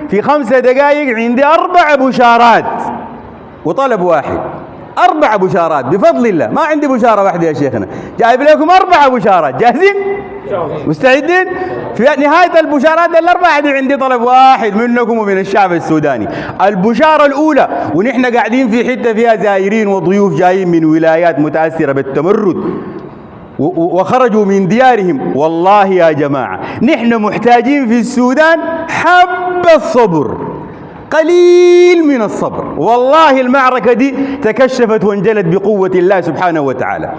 في 5 دقائق عندي 4 بشارات وطلب واحد. 4 بشارات بفضل الله، ما عندي بشارة واحدة يا شيخنا، جايب لكم 4 بشارات. جاهزين؟ مستعدين؟ في نهاية البشارات ال4 دي عندي طلب واحد منكم ومن الشعب السوداني. البشارة الأولى، ونحن قاعدين في حتة فيها زائرين وضيوف جايين من ولايات متأثرة بالتمرد وخرجوا من ديارهم. والله يا جماعة نحن محتاجين في السودان حبة صبر، قليل من الصبر. والله المعركة دي تكشفت وانجلت بقوة الله سبحانه وتعالى.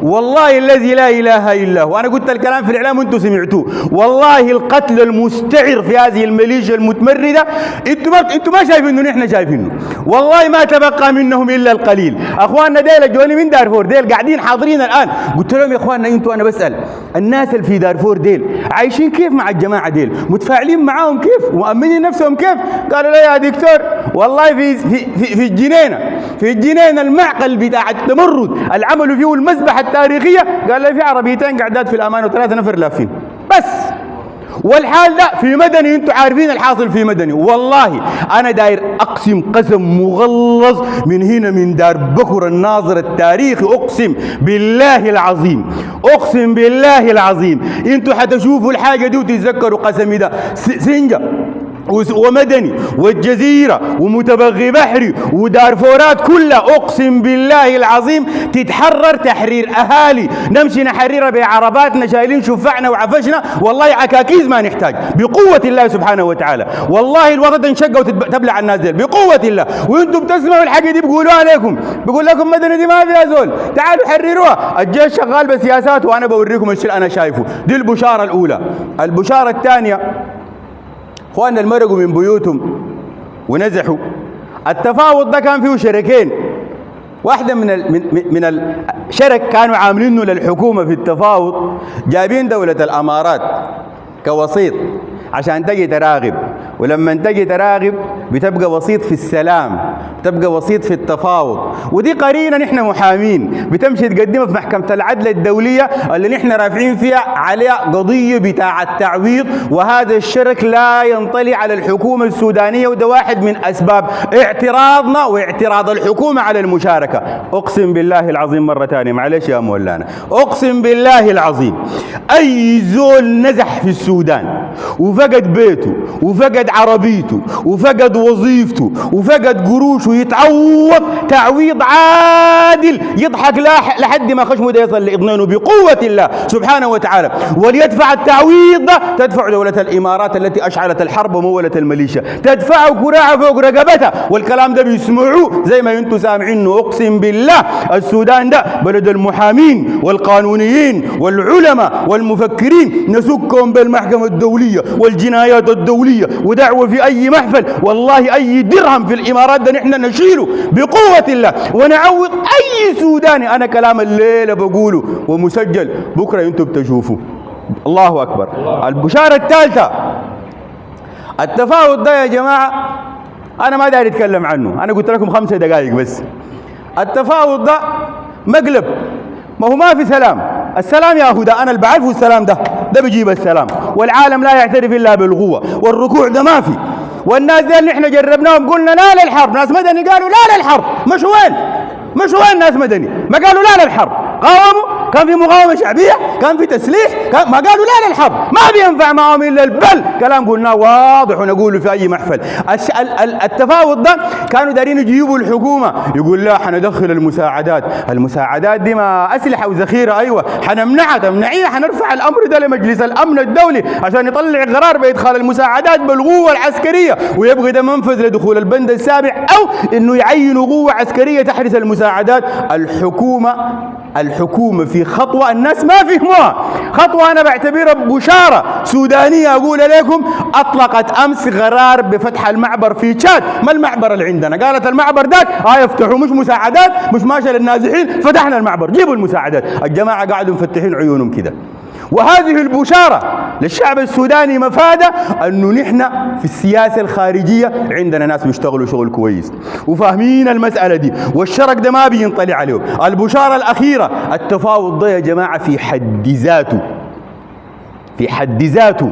والله الذي لا إله إلا هو، أنا قلت الكلام في الإعلام وأنتم سمعتوه. والله القتل المستعر في هذه الميليشيا المتمردة أنتم ما شايفينه، نحن شايفينه. والله ما تبقى منهم إلا القليل. أخواننا ديل الجوني من دارفور ديل قاعدين حاضرين الآن. قلت لهم يا أخواننا أنتم، أنا بسأل الناس اللي في دارفور ديل عايشين كيف مع الجماعة ديل؟ متفاعلين معاهم كيف؟ ومأمنين نفسهم كيف؟ قالوا لا يا دكتور والله في الجنينة المعقل بتاع التمرد اللي عملوا فيه المذبحة التاريخية، قال لي في عربيتين قاعدات في الأمان و3 نفر لافين بس. والحال ده في مدني، انتم عارفين الحاصل في مدني. والله انا داير اقسم قسم مغلظ من هنا من دار بكر الناظر التاريخي، اقسم بالله العظيم، اقسم بالله العظيم انتم حتشوفوا الحاجه دي وتتذكروا قسمي ده. سنجة ومدني والجزيرة ومتبغي بحري ودارفورات كلها، أقسم بالله العظيم تتحرر تحرير أهالي، نمشي نحررها بعرباتنا شايلين شفعنا وعفشنا. والله عكاكيز ما نحتاج بقوة الله سبحانه وتعالى. والله الوطن تنشق وتبلع الناس دي بقوة الله. وانتم بتسمعوا الحاجة دي بيقولوها عليكم، بيقول لكم مدني دي ما فيها زول، تعالوا حرروها. الجيش شغال بسياسات وأنا بوريكم الشيء أنا شايفه. دي البشارة الأولى. البشارة الثانية، اخواننا المرقوا من بيوتهم ونزحوا. التفاوض ده كان فيه شركين، واحدة من الشرك كانوا عاملينه للحكومة في التفاوض، جايبين دولة الأمارات كوسيط عشان تجي تراقب، ولما تجي تراقب بتبقى وسيط في السلام، بتبقى وسيط في التفاوض. ودي قرينة نحن محامين بتمشي تقدمها في محكمة العدل الدولية اللي نحن رافعين فيها عليها قضية بتاع التعويض. وهذا الشرك لا ينطلي على الحكومة السودانية، وده واحد من أسباب اعتراضنا واعتراض الحكومة على المشاركة. أقسم بالله العظيم مرة ثانية، معلش يا مولانا، أقسم بالله العظيم أي زول نزح في السودان وفقد بيته وفقد عربيته وفقد وظيفته وفقد قروشه يتعوض تعويض عادل، يضحك لحد ما خشمه ده يصل لإضنانه بقوة الله سبحانه وتعالى. وليدفع التعويض ده تدفع دولة الإمارات التي أشعلت الحرب ومولت الميليشيا، تدفعه كراعه فوق رقبتها. والكلام ده بيسمعوه زي ما انتم سامعينه. أقسم بالله السودان ده بلد المحامين والقانونيين والعلماء والمفكرين، نسكهم بالمحكمة الدولية والجنايات الدولية ودعوة في أي محفل. والله أي درهم في الإمارات ده نحن نشيله بقوة الله ونعوض أي سوداني. أنا كلام الليلة بقوله ومسجل، بكرة أنتم بتشوفوا. الله أكبر. البشارة الثالثة، التفاوض ده يا جماعة أنا ما داير أتكلم عنه، أنا قلت لكم 5 دقائق بس. التفاوض ده مقلب، ما هو ما في سلام. السلام يا هدى أنا اللي بعرفه، السلام ده بيجيب السلام، والعالم لا يعترف إلا بالقوة، والركوع ده ما في. والناس دي اللي احنا جربناهم قلنا لا للحرب، ناس مدني قالوا لا للحرب، مش وين ناس مدني ما قالوا لا للحرب، قاوموا، كان في مقاومة شعبية، كان في تسليح، ما قالوا لا للحرب، ما بينفع معهم إلا البل. كلام قلناه واضح ونقوله في أي محفل. التفاوض ده كانوا دارين يجيبوا الحكومة، يقول لا حندخل المساعدات دي ما أسلحة وذخيرة، أيوة حنمنعها، تمنعيها، حنرفع الأمر ده لمجلس الأمن الدولي عشان يطلع قرار بإدخال المساعدات بالقوة العسكرية، ويبقى ده منفذ لدخول البند السابع، أو إنه يعينوا قوة عسكرية تحرس المساعدات. الحكومة في خطوة الناس ما فهموها، خطوة أنا بعتبرها بشارة سودانية أقول لكم. أطلقت أمس قرار بفتح المعبر في تشاد. ما المعبر اللي عندنا؟ قالت المعبر ده يفتحوا، مش مساعدات، مش ماشي للنازحين، فتحنا المعبر، جيبوا المساعدات. الجماعة قاعدوا مفتحين عيونهم كده. وهذه البشارة للشعب السوداني مفادة أنه نحن في السياسة الخارجية عندنا ناس بيشتغلوا شغل كويس وفاهمين المسألة دي، والشرك ده ما بينطلع عليهم. البشارة الأخيرة، التفاوض ده يا جماعة في حد ذاته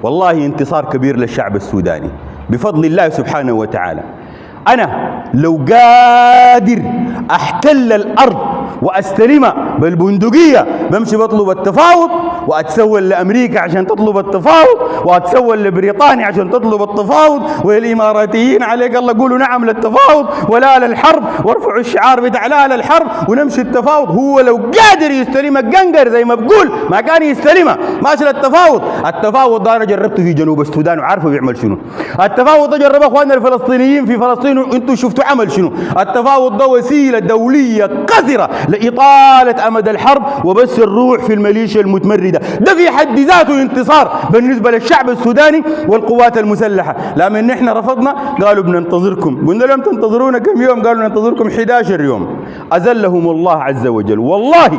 والله انتصار كبير للشعب السوداني. بفضل الله سبحانه وتعالى. أنا لو قادر أحتل الأرض وأستلمها بالبندقية بمشي بطلب التفاوض، وأتسول لأمريكا عشان تطلب التفاوض، وأتسول لبريطانيا عشان تطلب التفاوض، والإماراتيين عليك الله قولوا نعم للتفاوض ولا للحرب، وارفعوا الشعار بتاع لا للحرب ونمشي التفاوض. هو لو قادر يستلمها القنقر زي ما بقول ما كان يستلمها، ماشي للتفاوض. التفاوض ده أنا جربته في جنوب السودان وعارفه بيعمل شنو. التفاوض ده جربه أخواننا الفلسطينيين في فلسطين وأنتم شفتوا عمل شنو. التفاوض ده وسيلة دولية قذرة لإطالة أمد الحرب وبس الروح في الميليشيا المتمردة. ده في حد ذاته انتصار بالنسبة للشعب السوداني والقوات المسلحة. لما نحن رفضنا قالوا بننتظركم، قلنا لم تنتظرونا كم يوم؟ قالوا ننتظركم 11 يوم. أذلهم الله عز وجل. والله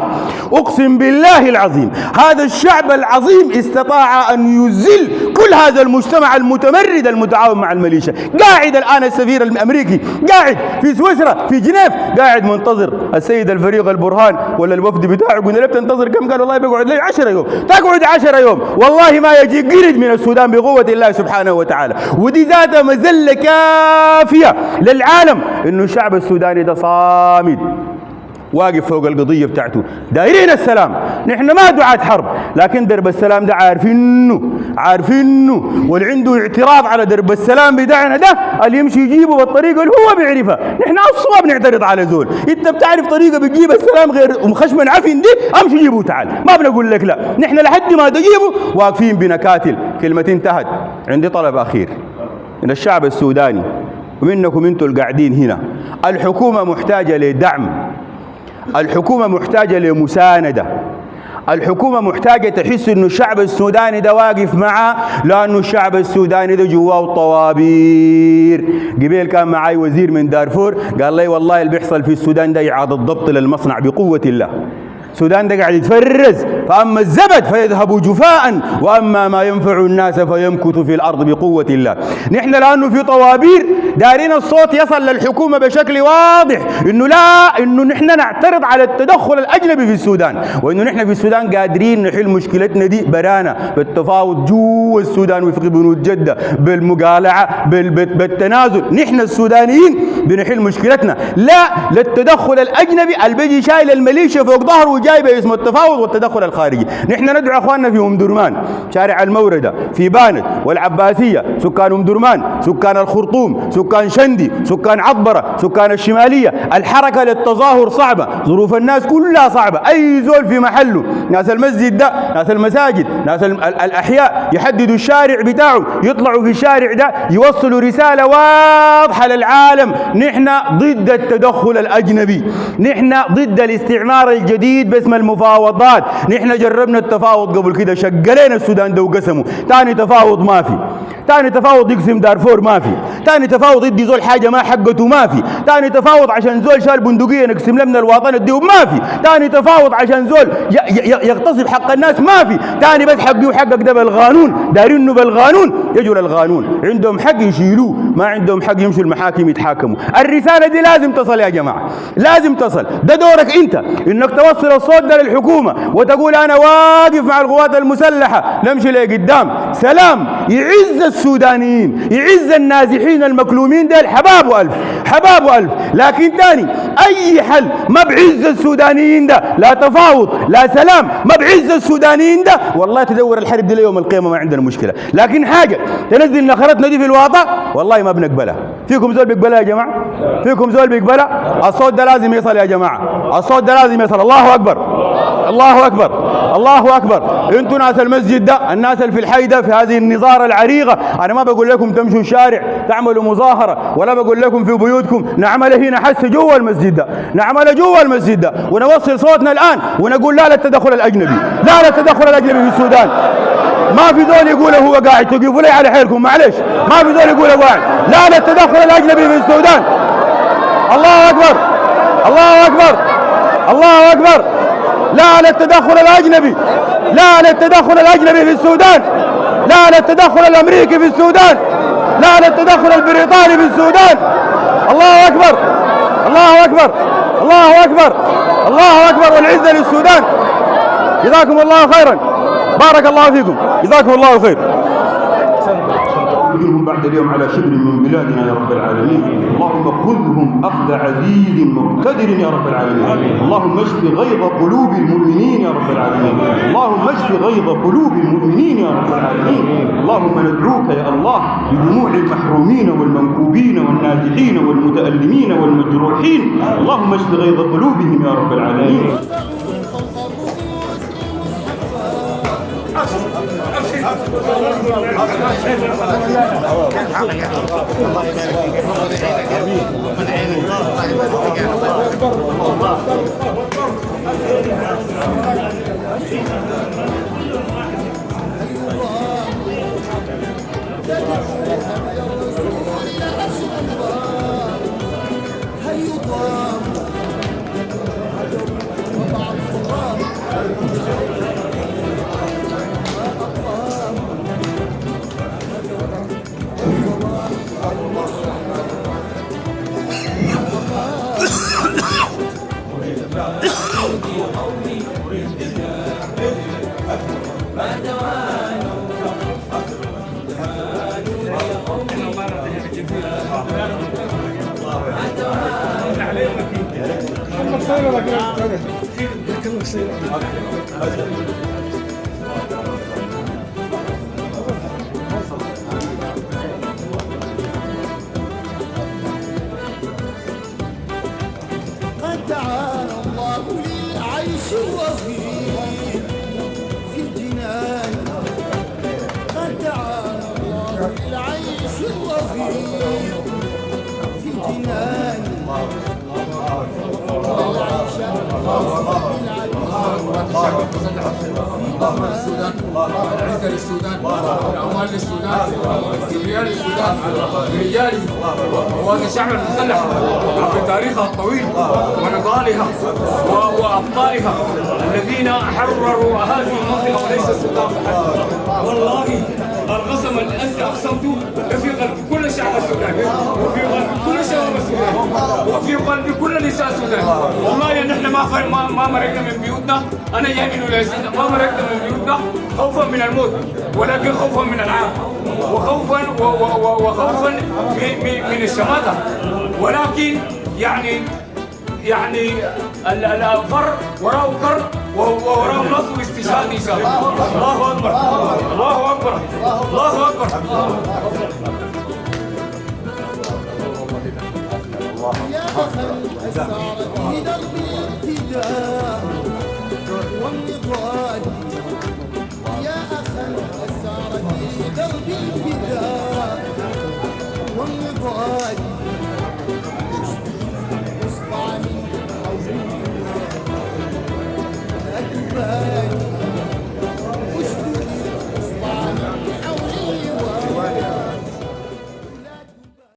أقسم بالله العظيم هذا الشعب العظيم استطاع أن يذل كل هذا المجتمع المتمرد المتعاون مع الميليشيا. قاعد الآن السفير الأمريكي قاعد في سويسرا في جنيف قاعد منتظر السيد الفريق البرهان ولا الوفد بتاعه. قلنا له بتنتظر كم؟ قال والله بيقعد لي 10 يوم. تقعد 10 يوم والله ما يجي قرد من السودان بقوة الله سبحانه وتعالى. ودي ذاتها مذلة كافية للعالم انه الشعب السوداني ده صامد واقف فوق القضية بتاعته. دايرين السلام، نحن ما دعاة حرب، لكن درب السلام ده عارفينه واللي عنده اعتراض على درب السلام بتاعنا ده اللي يمشي يجيبه بالطريقة اللي هو بيعرفها. نحن أصلا بنعترض على زول. انت بتعرف طريقة بتجيب السلام غير مخشمن عفن دي، امشي جيبه تعال، ما بنقول لك لا. نحن لحد ما تجيبه واقفين بنكاتل. كلمتين انتهت. عندي طلب أخير من الشعب السوداني ومنكم انتم القاعدين هنا. الحكومة محتاجة لدعم، الحكومة محتاجة لمساندة، الحكومة محتاجة تحس انه الشعب السوداني ده واقف معاه، لانه الشعب السوداني ده جواه طوابير. قبل كان معي وزير من دارفور قال لي والله اللي بيحصل في السودان ده إعادة ضبط للمصنع بقوة الله. السودان ده قاعد يتفرز، فأما الزبد فيذهب جفاء وأما ما ينفع الناس فيمكث في الأرض بقوة الله. نحن لأنه في طوابير دارين الصوت يصل للحكومة بشكل واضح إنه لا، إنه نحن نعترض على التدخل الأجنبي في السودان، وإنه نحن في السودان قادرين نحل مشكلتنا دي برانا بالتفاوض جوا السودان وفق بنود جدة، بالمقالعة، بالتنازل. نحن السودانيين بنحل مشكلتنا، لا للتدخل الأجنبي اللي بيجي شايل الميليشيا فوق ظهره جايبه اسمه التفاوض والتدخل الخارجي. نحن ندعو اخواننا في ام درمان، شارع الموردة، في بانت والعباسية، سكان ام درمان، سكان الخرطوم، سكان شندي، سكان عطبرة، سكان الشمالية. الحركة للتظاهر صعبة، ظروف الناس كلها صعبة. اي زول في محله، ناس المسجد ده، ناس المساجد، ناس الاحياء يحددوا الشارع بتاعه، يطلعوا في الشارع ده يوصلوا رسالة واضحة للعالم. نحن ضد التدخل الاجنبي، نحن ضد الاستعمار الجديد باسم المفاوضات. نحن جربنا التفاوض قبل كده، شقلنا السودان ده وقسموا. تاني تفاوض ما في، تاني تفاوض يقسم دارفور ما في، تاني تفاوض يدي زول حاجه ما حقته ما في، تاني تفاوض عشان زول شال بندقيه نقسم لنا الوطن الديوب ما في، تاني تفاوض عشان زول يغتصب حق الناس ما في، تاني بس حقي وحقك ده بالقانون، دايرينه بالقانون. يجوا للقانون عندهم حق يشيلوه، ما عندهم حق يمشوا المحاكم يتحاكموا. الرساله دي لازم تصل يا جماعه، لازم تصل. ده دورك انت انك توصل الصوت ده للحكومه وتقول انا واقف مع القوات المسلحه، نمشي لقدام. سلام يعز السودانيين، يعز النازحين المكلومين ديل، حباب والف حباب والف. لكن تاني اي حل ما بعز السودانيين ده، لا تفاوض لا سلام، ما بعز السودانيين ده، والله تدور الحرب دي ليوم القيامه ما عندنا مشكله. لكن حاجه تنزل نخرتنا دي في الواطه والله ما بنقبلها. فيكم زول بيقبلها يا جماعه؟ فيكم زول بيقبلها؟ الصوت ده لازم يصل يا جماعه، الصوت ده لازم يصل. الله اكبر الله اكبر الله اكبر. انتوا ناس المسجد ده، الناس اللي في الحي ده، في هذه النظاره العريقه، انا ما بقول لكم تمشوا الشارع تعملوا مظاهره، ولا بقول لكم في بيوتكم، نعمل هنا حس جوا المسجد ده، نعمل جوا المسجد ده، ونوصل صوتنا الان ونقول لا للتدخل الاجنبي، لا للتدخل الاجنبي في السودان. ما في ذول يقول هو قاعد، تقفوا لي على حيلكم معلش، ما في ذول يقول قاعد. لا للتدخل الاجنبي في السودان. الله اكبر الله اكبر الله اكبر. لا للتدخل الاجنبي، لا للتدخل الاجنبي في السودان، لا للتدخل الامريكي في السودان، لا للتدخل البريطاني في السودان. الله اكبر الله اكبر الله اكبر الله اكبر. والعزه للسودان. جزاكم الله خيرا، بارك الله فيكم، جزاكم الله خير. تعودهم بعد اليوم على شبر من بلادنا يا رب العالمين. اللهم خذهم أخذ عزيز مقتدر يا رب العالمين. اللهم اشف غيظ قلوب المؤمنين يا رب العالمين. اللهم اشف غيظ قلوب المؤمنين يا رب العالمين. اللهم ندعوك يا الله بدموع المحرومين والمنكوبين والنازحين والمتألمين والمجروحين. اللهم اشف غيظ قلوبهم يا رب العالمين. قد دعانا الله للعيش الرفيع في الجنان. قد دعانا الله للعيش الرفيع في الجنان. السودان، العزة للسودان، الأموال للسودان، الكبرياء للسودان، لرجاله وقوات الشعب المسلح عبر تاريخها الطويل ونضالها وأبطالها الذين حرروا هذه المنطقة وليس السودان فحسب. والله القسم اللي أنت أقسمته في قلب كل شعب السودان، وفي قلب كل شباب السودان، وفي قلب كل نساء السودان. والله نحن ما مرقنا من بيوتنا. أنا جاي من ولاية سيناء، ما مرقنا من بيوتنا خوفا من الموت، ولكن خوفا من العار، وخوفا من الشماتة. ولكن يعني الفر وراءه كر ووراءه نصر واستشهاد إن شاء الله. الله أكبر، الله أكبر، الله أكبر. يا أخا الأسرار في درب الابتداء والنضال. يا أخا الأسرار في درب الابتداء والنضال. اصبع من حولنا أكفاء